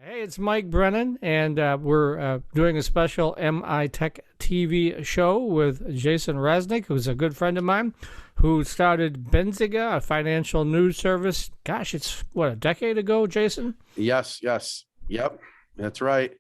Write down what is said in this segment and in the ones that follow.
Hey, it's Mike Brennan, and we're doing a special MITech TV show with Jason Raznick, who's a good friend of mine, who started Benzinga, a financial news service. Gosh, it's what, a decade ago, Jason? Yes. Yep. That's right.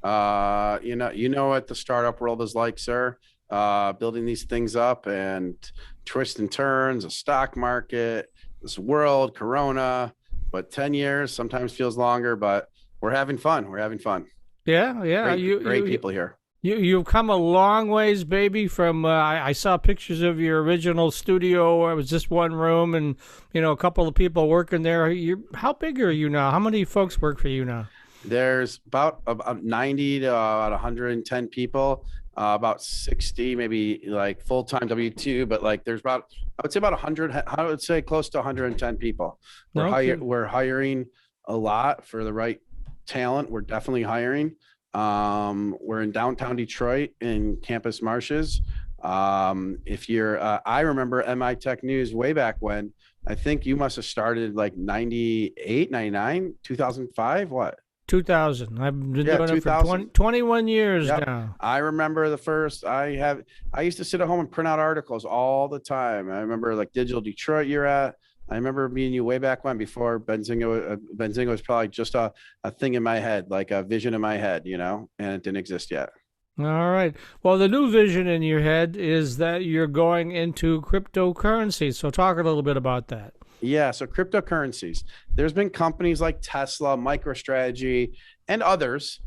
You know what the startup world is like, sir. Building these things up and twists and turns, a stock market, this world, Corona. But 10 years sometimes feels longer, but we're having fun. We're having fun. Yeah, yeah. Great people here. You've come a long ways, baby. From I saw pictures of your original studio where it was just one room, and a couple of people working there. How big are you now? How many folks work for you now? There's about 90 to about 110 people, about 60, maybe like full-time W2, but like there's about, I would say about 100, I would say close to 110 people. Okay. We're hiring a lot for the right talent. We're definitely hiring. We're in downtown Detroit in Campus Marshes. If you're, I remember MI Tech News way back when. I think you must have started like 98, 99, 2005. What? 2000. I've been Yeah, doing it for 2000. 21 years Yep. now. I remember the first I used to sit at home and print out articles all the time. I remember like Digital Detroit you're at. I remember meeting you way back when before Benzinga was probably just a thing in my head, like a vision in my head, and it didn't exist yet. All right. Well, the new vision in your head is that you're going into cryptocurrency. So talk a little bit about that. Yeah, so cryptocurrencies. There's been companies like Tesla, MicroStrategy, and others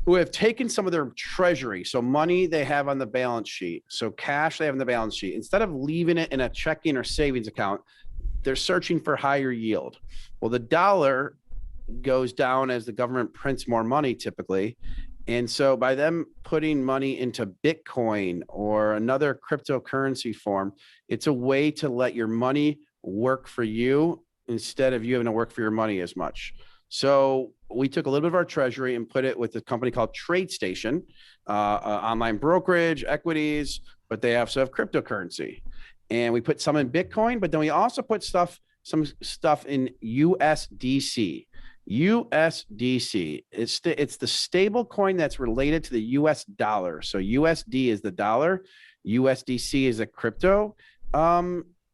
who have taken some of their treasury, so money they have on the balance sheet, so cash they have on the balance sheet, instead of leaving it in a checking or savings account, they're searching for higher yield. Well, the dollar goes down as the government prints more money typically. And so by them putting money into Bitcoin or another cryptocurrency form, it's a way to let your money work for you instead of you having to work for your money as much. So we took a little bit of our treasury and put it with a company called TradeStation, online brokerage, equities, but they also have cryptocurrency. And we put some in Bitcoin, but then we also put some stuff in USDC. USDC. It's the stable coin that's related to the US dollar. So USD is the dollar, USDC is a crypto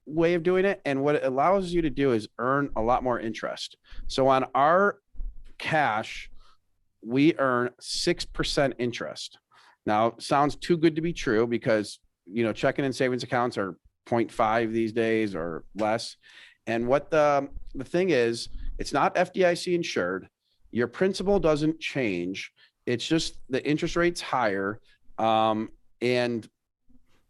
way of doing it. And what it allows you to do is earn a lot more interest. So on our cash, we earn 6% interest. Now, sounds too good to be true because checking and savings accounts are 0.5 these days or less. And what the thing is, it's not FDIC insured. Your principal doesn't change. It's just the interest rate's higher. And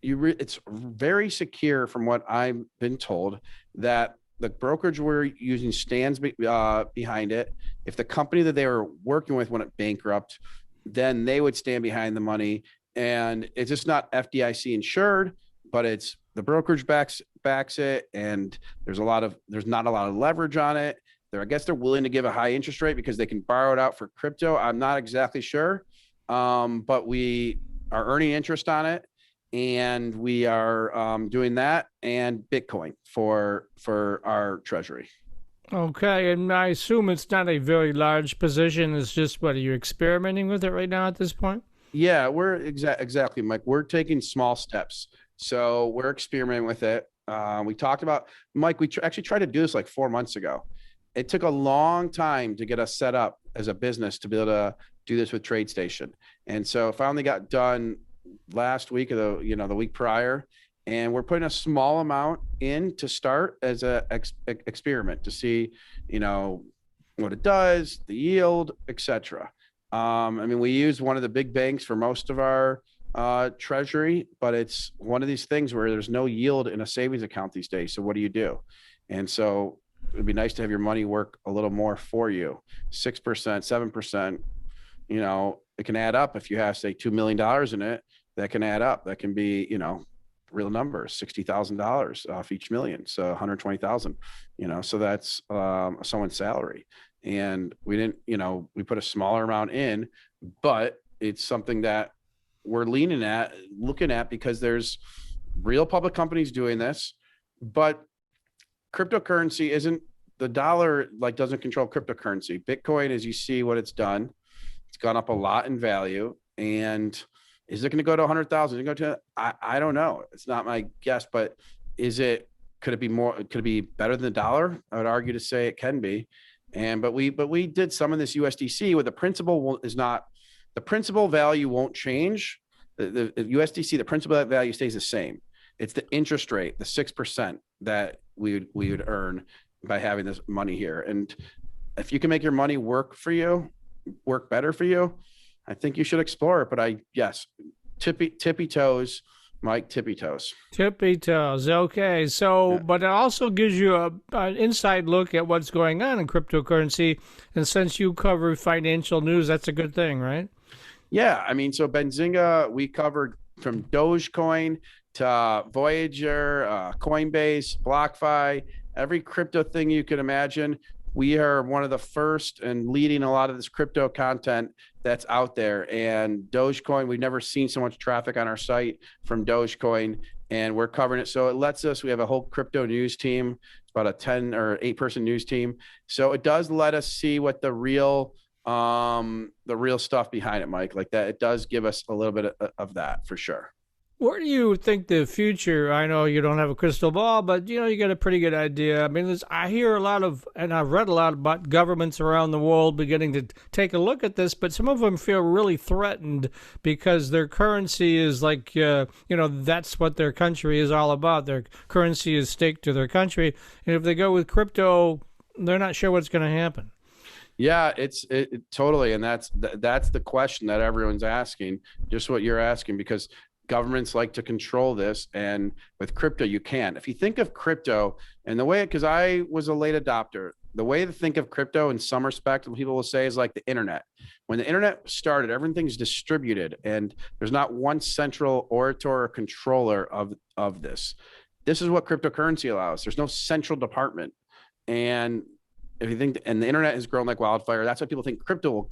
it's very secure from what I've been told that the brokerage we're using stands behind it. If the company that they were working with went bankrupt, then they would stand behind the money. And it's just not FDIC insured, but it's the brokerage backs it, and there's not a lot of leverage on it. I guess they're willing to give a high interest rate because they can borrow it out for crypto. I'm not exactly sure, but we are earning interest on it, and we are doing that and Bitcoin for our treasury. Okay, and I assume it's not a very large position. It's just what are you experimenting with it right now at this point? Yeah, we're exactly, Mike. We're taking small steps, so we're experimenting with it. We talked about Mike. We actually tried to do this like 4 months ago. It took a long time to get us set up as a business to be able to do this with TradeStation. And so finally got done last week or the week prior. And we're putting a small amount in to start as a experiment to see, what it does, the yield, etc. We use one of the big banks for most of our treasury, but it's one of these things where there's no yield in a savings account these days. So what do you do? And so it'd be nice to have your money work a little more for you. 6%, 7%, it can add up. If you have, say, $2 million in it, that can add up. That can be, real numbers, $60,000 off each million. So 120,000, so that's someone's salary. And we didn't, we put a smaller amount in, but it's something that we're looking at because there's real public companies doing this, but cryptocurrency isn't the dollar like doesn't control cryptocurrency. Bitcoin, as you see what it's done, it's gone up a lot in value. And is it going to go to 100,000? Go to, I don't know. It's not my guess, but is it, could it be more, could it be better than the dollar? I would argue to say it can be. But we did some of this USDC where the principal is not, the principal value won't change. The USDC, the principal value stays the same. It's the interest rate, the 6% that we would earn by having this money here. And if you can make your money work for you, work better for you, I think you should explore it. But yes, tippy toes, Mike, tippy toes. Tippy toes. Okay. So, Yeah. but it also gives you an inside look at what's going on in cryptocurrency. And since you cover financial news, that's a good thing, right? Yeah. I mean, so Benzinga, we covered from Dogecoin to Voyager, Coinbase, BlockFi, every crypto thing you could imagine. We are one of the first and leading a lot of this crypto content that's out there. And Dogecoin, we've never seen so much traffic on our site from Dogecoin, and we're covering it. So it lets us, we have a whole crypto news team. It's about a 10 or 8-person news team. So it does let us see what the real stuff behind it, Mike, like that. It does give us a little bit of that for sure. Where do you think the future? I know you don't have a crystal ball, but you got a pretty good idea. I mean, I hear a lot of, and I've read a lot about governments around the world beginning to take a look at this, but some of them feel really threatened because their currency is like, that's what their country is all about. Their currency is staked to their country, and if they go with crypto, they're not sure what's going to happen. Yeah, it's totally, and that's the question that everyone's asking, just what you're asking, because governments like to control this, and with crypto you can. If you think of crypto and the way, because I was a late adopter, the way to think of crypto in some respect, people will say, is like the internet. When the internet started, everything's distributed, and there's not one central orator or controller of this. This is what cryptocurrency allows. There's no central department. And if you think, and the internet has grown like wildfire, that's why people think crypto will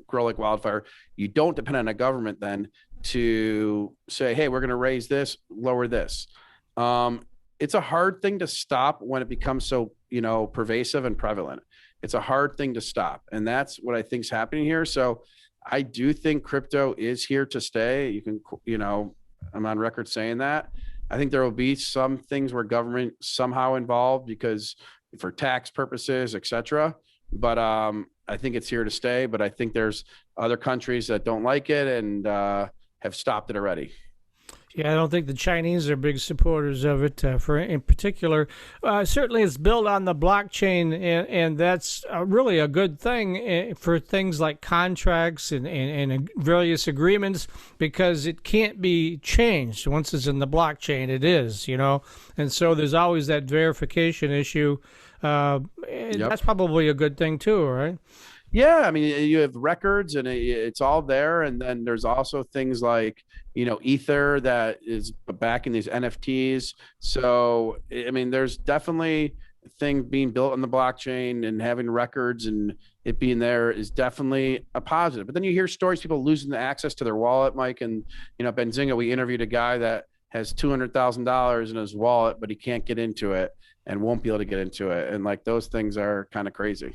grow like wildfire. You don't depend on a government then to say, hey, we're going to raise this, lower this. It's a hard thing to stop when it becomes so, pervasive and prevalent. It's a hard thing to stop. And that's what I think is happening here. So I do think crypto is here to stay. You can, I'm on record saying that. I think there will be some things where government somehow involved because for tax purposes, et cetera. But I think it's here to stay. But I think there's other countries that don't like it and have stopped it already. Yeah, I don't think the Chinese are big supporters of it. For in particular, certainly it's built on the blockchain, and that's really a good thing for things like contracts and various agreements, because it can't be changed once it's in the blockchain. It is, and so there's always that verification issue. And Yep. That's probably a good thing too, right? Yeah, I mean, you have records and it's all there. And then there's also things like, Ether that is backing these NFTs. So, I mean, there's definitely a thing being built on the blockchain, and having records and it being there is definitely a positive. But then you hear stories, people losing the access to their wallet, Mike. And, Benzinga, we interviewed a guy that has $200,000 in his wallet, but he can't get into it and won't be able to get into it. And like those things are kind of crazy.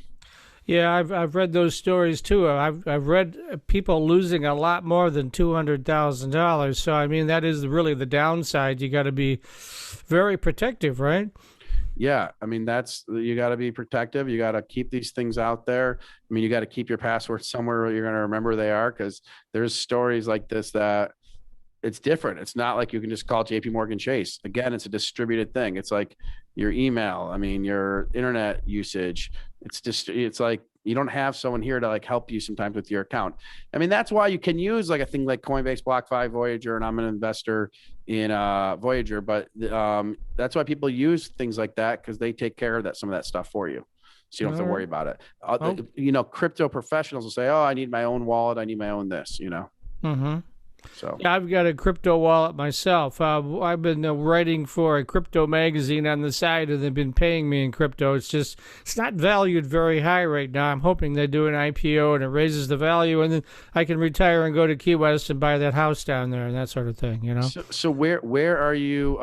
Yeah, I've read those stories too. I've read people losing a lot more than $200,000. So I mean, that is really the downside. You got to be very protective, right? Yeah, I mean, you got to be protective. You got to keep these things out there. I mean, you got to keep your passwords somewhere where you're going to remember they are, because there's stories like this that it's different. It's not like you can just call JP Morgan Chase. Again, it's a distributed thing. It's like your email. I mean, your internet usage. It's like you don't have someone here to like help you sometimes with your account. I mean, that's why you can use like a thing like Coinbase, BlockFi, Voyager, and I'm an investor in Voyager. But that's why people use things like that, because they take care of some of that stuff for you. So you don't have to worry about it. Crypto professionals will say, oh, I need my own wallet. I need my own this, Mm-hmm. So yeah, I've got a crypto wallet myself. I've been writing for a crypto magazine on the side, and they've been paying me in crypto. It's not valued very high right now. I'm hoping they do an IPO and it raises the value, and then I can retire and go to Key West and buy that house down there and that sort of thing. So where are you?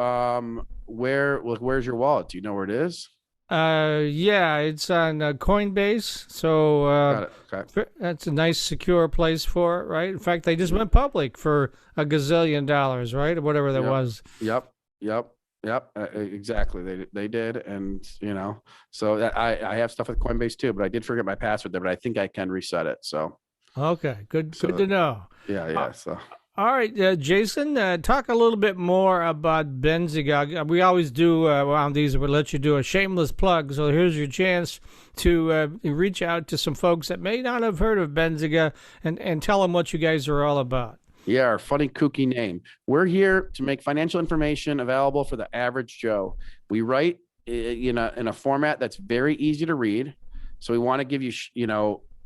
Where's your wallet? Do you know where it is? Yeah, it's on Coinbase, so Got it. Okay. that's a nice, secure place for it, right? In fact, they just went public for $1 gazillion, right, or whatever that Yep. was. Yep. Yep. Yep. Exactly. They did, and so I have stuff with Coinbase too, but I did forget my password there, but I think I can reset it. So Okay, good so to know. yeah, Uh, yeah. So All right, Jason, talk a little bit more about Benzinga. We always do around these, we let you do a shameless plug. So here's your chance to reach out to some folks that may not have heard of Benzinga and tell them what you guys are all about. yeah, our funny kooky name. We're here to make financial information available for the average Joe. We write in a format that's very easy to read. So we want to give you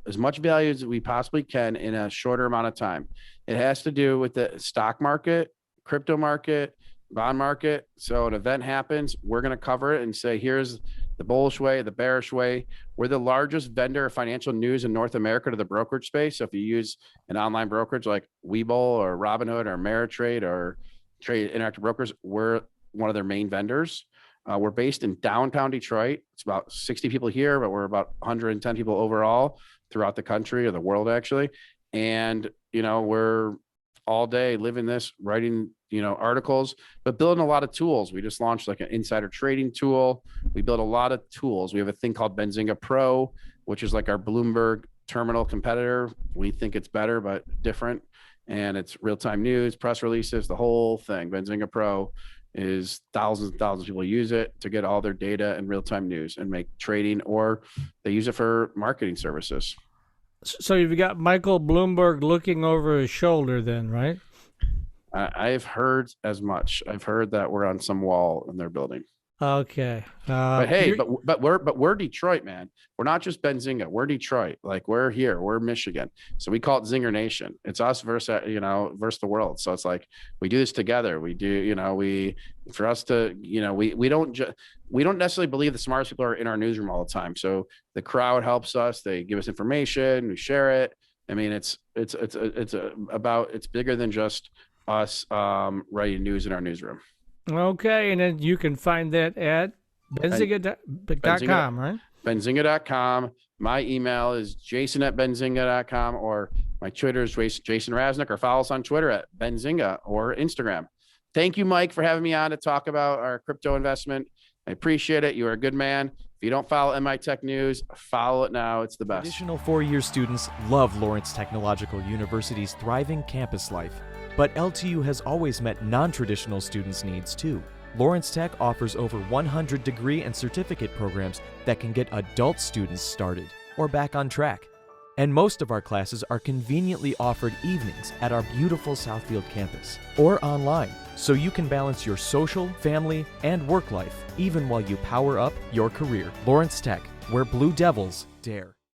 as much value as we possibly can in a shorter amount of time. It has to do with the stock market, crypto market, bond market. So an event happens, we're going to cover it and say, here's the bullish way, the bearish way. We're the largest vendor of financial news in North America to the brokerage space. So if you use an online brokerage like Webull or Robinhood or Ameritrade or Trade Interactive Brokers, we're one of their main vendors. We're based in downtown Detroit. It's about 60 people here, but we're about 110 people overall throughout the country or the world, actually. And, we're all day living this, writing, articles, but building a lot of tools. We just launched like an insider trading tool. We built a lot of tools. We have a thing called Benzinga Pro, which is like our Bloomberg terminal competitor. We think it's better, but different. And it's real-time news, press releases, the whole thing. Benzinga Pro is thousands and thousands of people use it to get all their data and real-time news and make trading, or they use it for marketing services. So you've got Michael Bloomberg looking over his shoulder then, right? I've heard as much. I've heard that we're on some wall in their building. Okay. But hey, but we're Detroit, man. We're not just Benzinga. We're Detroit. Like we're here. We're Michigan. So we call it Zinger Nation. It's us versus versus the world. So it's like we do this together. We do for us to we don't necessarily believe the smartest people are in our newsroom all the time. So the crowd helps us. They give us information. We share it. I mean, it's bigger than just us writing news in our newsroom. Okay, and then you can find that at benzinga.com, right? Benzinga.com. My email is jason@benzinga.com, or my Twitter is Jason Raznick, or follow us on Twitter at Benzinga or Instagram. Thank you, Mike, for having me on to talk about our crypto investment. I appreciate it. You are a good man. If you don't follow MI Tech News, follow it now. It's the best. Additional four-year students love Lawrence Technological University's thriving campus life. But LTU has always met non-traditional students' needs too. Lawrence Tech offers over 100 degree and certificate programs that can get adult students started or back on track. And most of our classes are conveniently offered evenings at our beautiful Southfield campus or online, so you can balance your social, family, and work life even while you power up your career. Lawrence Tech, where Blue Devils dare.